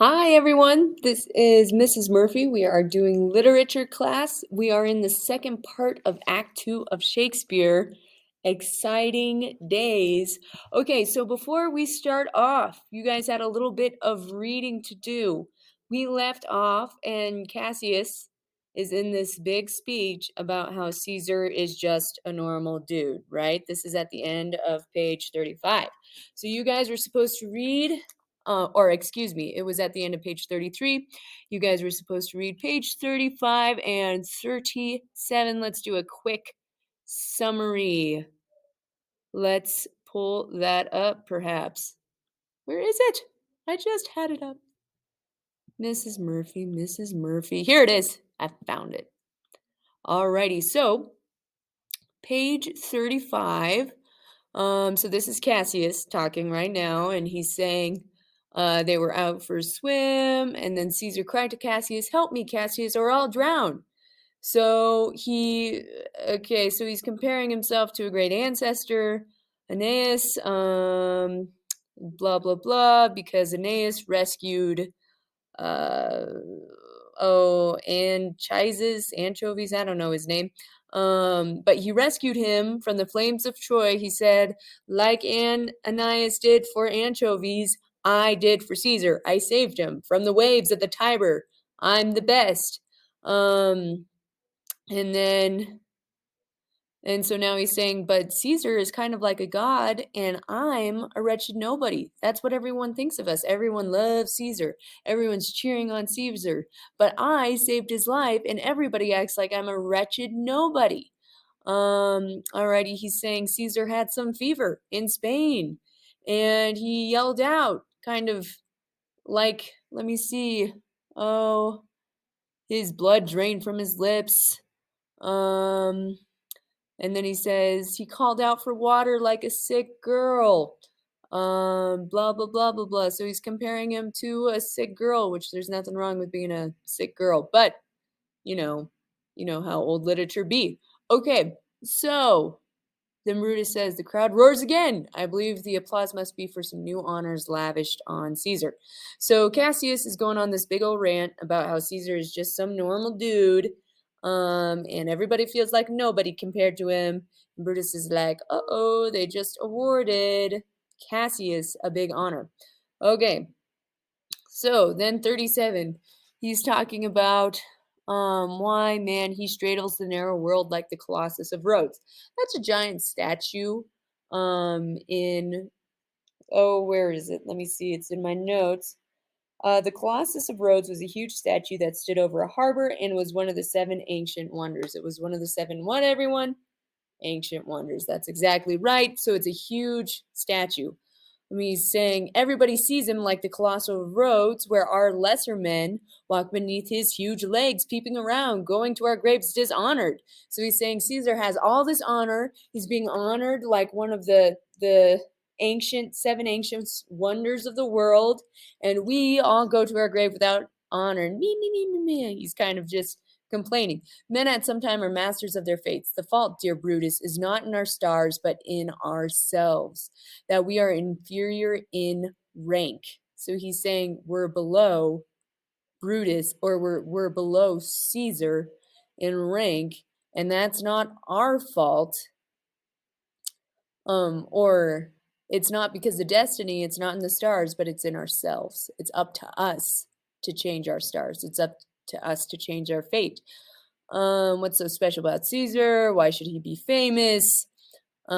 Hi, everyone. This is Mrs. Murphy. We are doing literature class. We are in the second part of Act 2 of Shakespeare. Exciting days. Okay, so before we start off, you guys had a little bit of reading to do. We left off, and Cassius is in this big speech about how Caesar is just a normal dude, right? This is at the end of page 35. So you guys were supposed to read or excuse me, it was at the end of page 33. You guys were supposed to read page 35 and 37. Let's do a quick summary. Let's pull that up, perhaps. Where is it? I just had it up. Mrs. Murphy, Mrs. Murphy. Here it is. I found it. Alrighty, so page 35. So this is Cassius talking right now, and he's saying they were out for a swim, and then Caesar cried to Cassius, "Help me, Cassius, or I'll drown." So so he's comparing himself to a great ancestor, Aeneas, blah, blah, blah, because Aeneas rescued uh anchovies, I don't know his name, but he rescued him from the flames of Troy. He said, like Ananias did for anchovies, I did for Caesar. I saved him from the waves of the Tiber. I'm the best. um and then and so now he's saying, but Caesar is kind of like a god, and I'm a wretched nobody. That's what everyone thinks of us. Everyone loves Caesar. Everyone's cheering on Caesar. But I saved his life, and everybody acts like I'm a wretched nobody. Alrighty, he's saying Caesar had some fever in Spain, and he yelled out, kind of like, let me see, oh, his blood drained from his lips. Um, and then he says he called out for water like a sick girl. Blah blah blah blah blah. So he's comparing him to a sick girl, which there's nothing wrong with being a sick girl, but you know, you know how old literature be. Okay, so then Brutus says the crowd roars again. I believe the applause must be for some new honors lavished on Caesar. So Cassius is going on this big old rant about how Caesar is just some normal dude, and everybody feels like nobody compared to him. And Brutus is like, uh-oh, they just awarded Cassius a big honor. Okay, so then 37, he's talking about why, man, he straddles the narrow world like the Colossus of Rhodes. That's a giant statue in, oh, where is it? Let me see, it's in my notes. The Colossus of Rhodes was a huge statue that stood over a harbor and was one of the seven ancient wonders. It was one of the seven what, everyone? Ancient wonders. That's exactly right. So it's a huge statue. I mean, he's saying everybody sees him like the colossal Rhodes, where our lesser men walk beneath his huge legs, peeping around, going to our graves dishonored. So he's saying Caesar has all this honor. He's being honored like one of the seven ancient wonders of the world, and we all go to our grave without honor. Me, me, me, me, me. He's kind of just complaining. Men at some time are masters of their fates. The fault, dear Brutus, is not in our stars, but in ourselves, that we are inferior in rank. So he's saying we're below Brutus, or we're below Caesar in rank, and that's not our fault. Or it's not because of destiny, it's not in the stars, but it's in ourselves. It's up to us to change our stars. It's up to us to change our fate. What's so special about Caesar? Why should he be famous? He's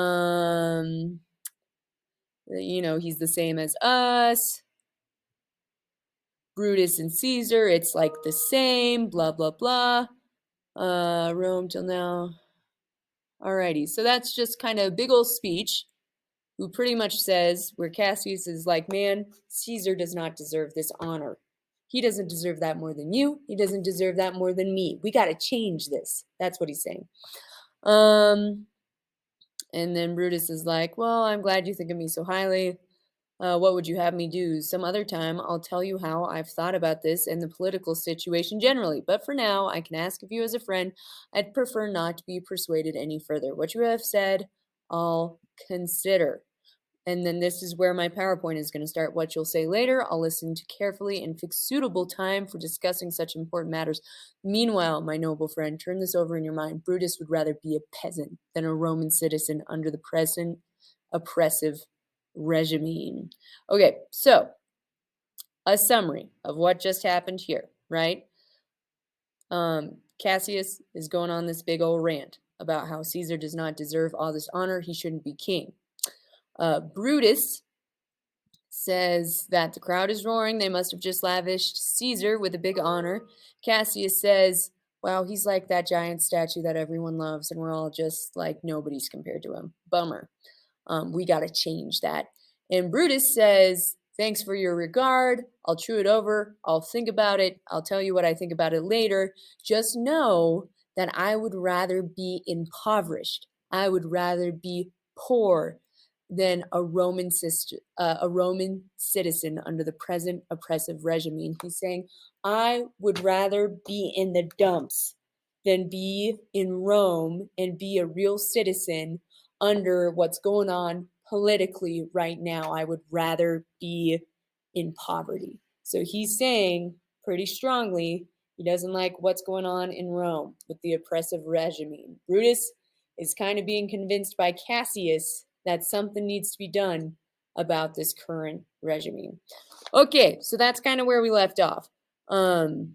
the same as us. Brutus and Caesar, it's like the same, blah, blah, blah. Rome till now. Alrighty, so that's just kind of a big old speech, who pretty much says, where Cassius is like, man, Caesar does not deserve this honor. He doesn't deserve that more than you. He doesn't deserve that more than me. We got to change this. That's what he's saying. And then Brutus is like, well, I'm glad you think of me so highly. What would you have me do? Some other time, I'll tell you how I've thought about this and the political situation generally. But for now, I can ask of you as a friend, I'd prefer not to be persuaded any further. What you have said, I'll consider. And then this is where my PowerPoint is going to start. What you'll say later, I'll listen to carefully and fix suitable time for discussing such important matters. Meanwhile, my noble friend, turn this over in your mind. Brutus would rather be a peasant than a Roman citizen under the present oppressive regime. Okay, so a summary of what just happened here, right? Cassius is going on this big old rant about how Caesar does not deserve all this honor. He shouldn't be king. Brutus says that the crowd is roaring. They must have just lavished Caesar with a big honor. Cassius says, wow, he's like that giant statue that everyone loves, and we're all just like nobodies compared to him. Bummer. We got to change that. And Brutus says, thanks for your regard. I'll chew it over. I'll think about it. I'll tell you what I think about it later. Just know that I would rather be impoverished. I would rather be poor than a Roman citizen under the present oppressive regime. He's saying, I would rather be in the dumps than be in Rome and be a real citizen under what's going on politically right now. I would rather be in poverty. So he's saying pretty strongly he doesn't like what's going on in Rome with the oppressive regime. Brutus is kind of being convinced by Cassius that something needs to be done about this current regime. Okay, so that's kind of where we left off. All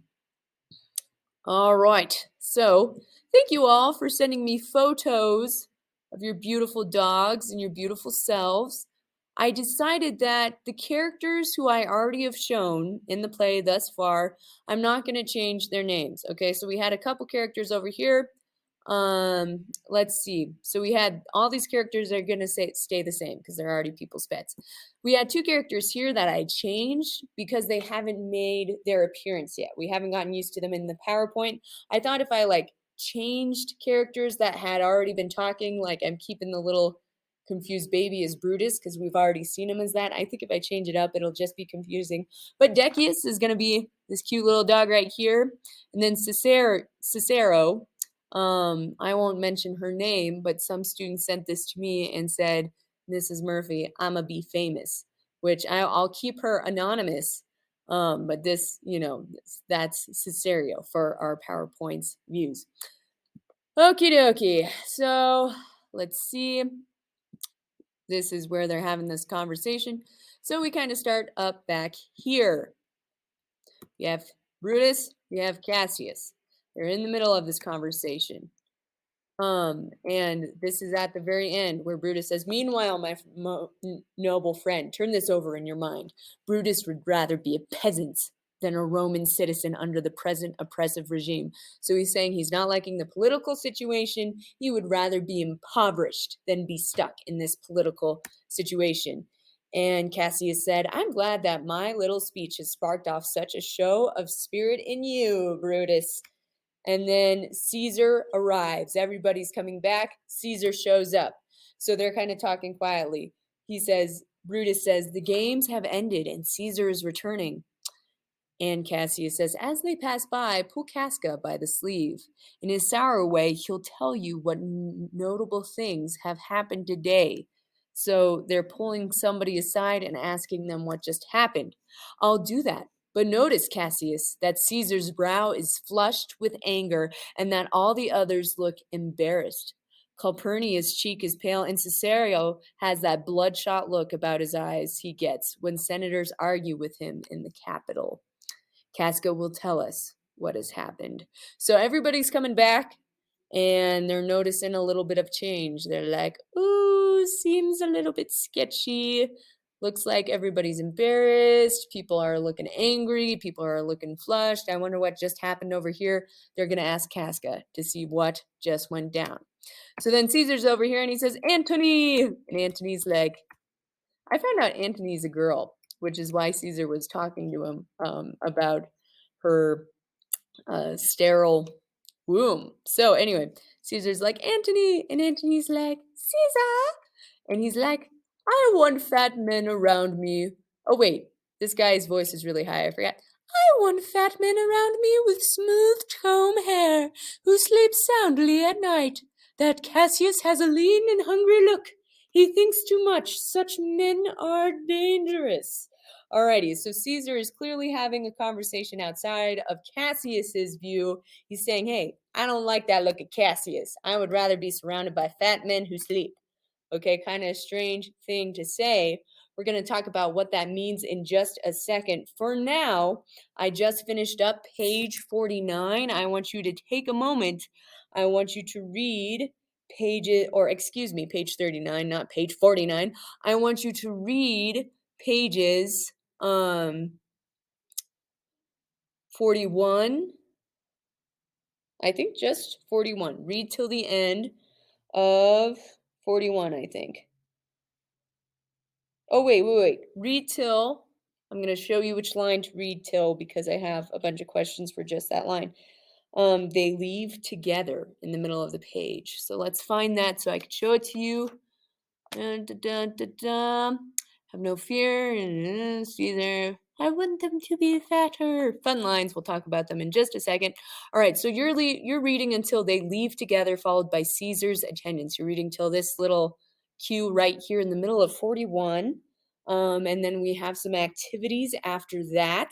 right, so thank you all for sending me photos of your beautiful dogs and your beautiful selves. I decided that the characters who I already have shown in the play thus far, I'm not going to change their names. Okay, so we had a couple characters over here. Let's see. So we had all these characters that are going to stay the same because they're already people's pets. We had two characters here that I changed because they haven't made their appearance yet. We haven't gotten used to them in the PowerPoint. I thought if I like changed characters that had already been talking, like I'm keeping the little confused baby as Brutus because we've already seen him as that. I think if I change it up, it'll just be confusing. But Decius is going to be this cute little dog right here. And then Cicero, I won't mention her name, but some student sent this to me and said, Mrs. Murphy, I'ma be famous, which I'll keep her anonymous. But this, that's Cicero for our PowerPoint's views. Okie dokie. So let's see. This is where they're having this conversation. So we kind of start up back here. You have Brutus, you have Cassius. They're in the middle of this conversation. And this is at the very end where Brutus says, meanwhile, my noble friend, turn this over in your mind. Brutus would rather be a peasant than a Roman citizen under the present oppressive regime. So he's saying he's not liking the political situation. He would rather be impoverished than be stuck in this political situation. And Cassius said, I'm glad that my little speech has sparked off such a show of spirit in you, Brutus. And then Caesar arrives. Everybody's coming back. Caesar shows up. So they're kind of talking quietly. Brutus says, the games have ended and Caesar is returning. And Cassius says, as they pass by, pull Casca by the sleeve. In his sour way, he'll tell you what notable things have happened today. So they're pulling somebody aside and asking them what just happened. I'll do that. But notice, Cassius, that Caesar's brow is flushed with anger and that all the others look embarrassed. Calpurnia's cheek is pale, and Cicero has that bloodshot look about his eyes he gets when senators argue with him in the Capitol. Casca will tell us what has happened. So everybody's coming back, and they're noticing a little bit of change. They're like, ooh, seems a little bit sketchy. Looks like everybody's embarrassed. People are looking angry. People are looking flushed. I wonder what just happened over here. They're going to ask Casca to see what just went down. So then Caesar's over here and he says, Antony! And Antony's like, I found out Antony's a girl, which is why Caesar was talking to him about her sterile womb. So anyway, Caesar's like, Antony! And Antony's like, Caesar! And he's like, I want fat men around me. Oh, wait, this guy's voice is really high. I forgot. I want fat men around me with smooth comb hair who sleep soundly at night. That Cassius has a lean and hungry look. He thinks too much. Such men are dangerous. Alrighty, so Caesar is clearly having a conversation outside of Cassius's view. He's saying, hey, I don't like that look at Cassius. I would rather be surrounded by fat men who sleep. Okay, kind of a strange thing to say. We're going to talk about what that means in just a second. For now, I just finished up page 49. I want you to take a moment. I want you to read pages, or excuse me, page 39, not page 49. I want you to read pages 41. I think just 41. Read till the end of 41, I think. Oh, wait. Read till. I'm going to show you which line to read till because I have a bunch of questions for just that line. They leave together in the middle of the page. So let's find that so I can show it to you. Dun, dun, dun, dun, dun. Have no fear. Caesar. I want them to be fatter. Fun lines. We'll talk about them in just a second. All right. So you're reading until they leave together, followed by Caesar's attendance. You're reading till this little cue right here in the middle of 41. And then we have some activities after that.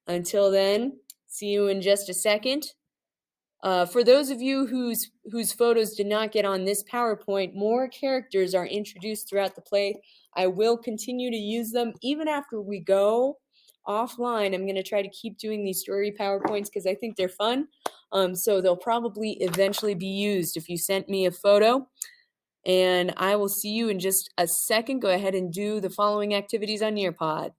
Until then, see you in just a second. For those of you whose photos did not get on this PowerPoint, more characters are introduced throughout the play. I will continue to use them even after we go offline. I'm going to try to keep doing these story PowerPoints because I think they're fun. So they'll probably eventually be used if you sent me a photo. And I will see you in just a second. Go ahead and do the following activities on Nearpod.